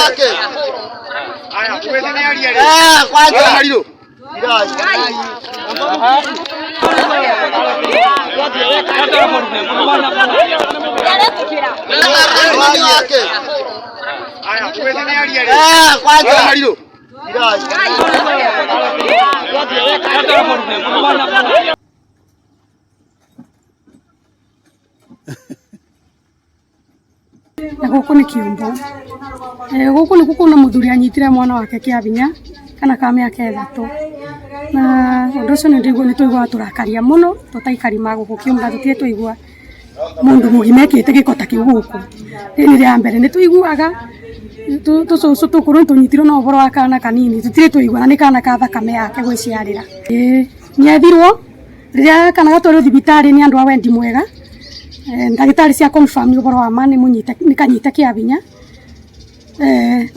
yake. Haya, tuwezeni hali ile. Kwanza Marilo. Haya, tuwezeni hali ile. Kwanza Marilo. Gũkũ nĩ kĩumbu. Gũkũ nĩ kuo na mũthuri anyitire mwana wake kĩabinya kana ka mĩaka 3. Na ũndũ ũcio nĩ ndĩiguaga nĩ tũiguaga tũrakaria mũno tũtaikari ma gũkũ kĩumbu tũtirĩ tũigua mũndũ mũgima ekĩte gĩko ta kĩu gũkũ. Rĩrĩ rĩa mbere nĩ tũiguaga tũcũcũ tũkũrũ tũnyitirwo na ũboro wa kana kanini tũtirĩ tũigua na nĩ kana ka thakame yake gwĩciarĩra. Nĩ ethirwo rĩrĩa kana gatwarwo thibitarĩ nĩ andũ a wendi mwega. Ndagĩtarĩ cia confirm ũboro wa ma nĩ kanyite kĩabinya.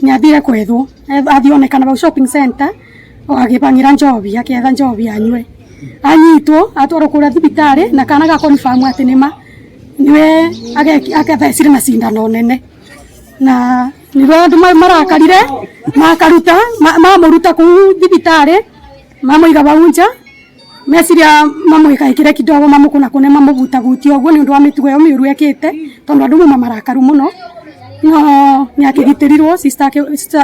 Nĩ athire kwethwo athionekana bau shopping center agĩbangĩra njobi akĩetha njobi anyue anyitwo atwarwo kũrĩa thibitarĩ na kana ga confirm atĩ nĩma niwe agathecire na cindano nene na nĩguo andũ marakarire makaruta mamũruta kũu thibitarĩ mamũiga bau nja meciria mamwĩkaĩkĩre kidogo mamũkũna kũne mamũbutabutia ũguo nĩ ũndũ wa mĩtugo ĩyo mĩũru ekĩte tondũ andũ mauma marakaru mũno. No nĩ akĩgitĩrirwo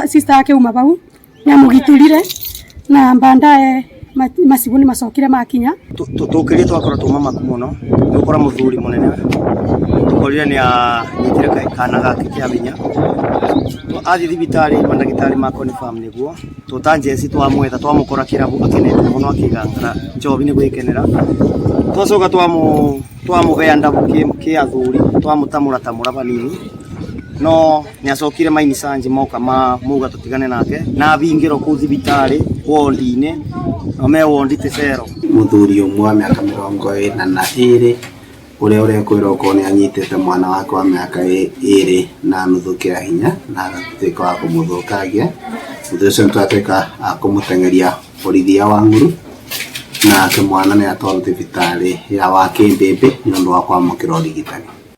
sister yake uma bau nĩ amũgitĩrire na baadaye macibu nĩ macokire makinya tũkĩrĩa twakorwo tuma maku mũno nĩ ũkora mũthuri mũnene tũkorire nĩ anyitire kana gake kĩabinya athiĩ thibitarĩ mandagĩtarĩ ma confirm nĩguo tũtanjeci twamwetha twamũkora kĩrabu akenete mũno akĩgangara njobi nĩ gwĩkenera twacoka twamũbea ndabu kĩ athuri twamũtamũra banini no nĩ acokire maini sanji moka muga tũtigane nake na abingĩrwo kũu thibitarĩ wondi-inĩ no me wondi tĩcero. Mũthuri ũmwe wa mĩaka 22 ũrĩa ũrekwĩrwo ko nĩ anyitĩte mwana wake wa mĩaka 2 na nuthu kĩa hinya na agatuĩka wa kũmũthũkangia. Mũthuri ũcio nĩtwatuĩka a kũmũteng'eria borithi ya Wangũrũ na mwana nĩ atwarwo thibitarĩ ya Wakĩmbĩmbĩ nĩ ũndũ wa kwamũkĩra ũrigitani.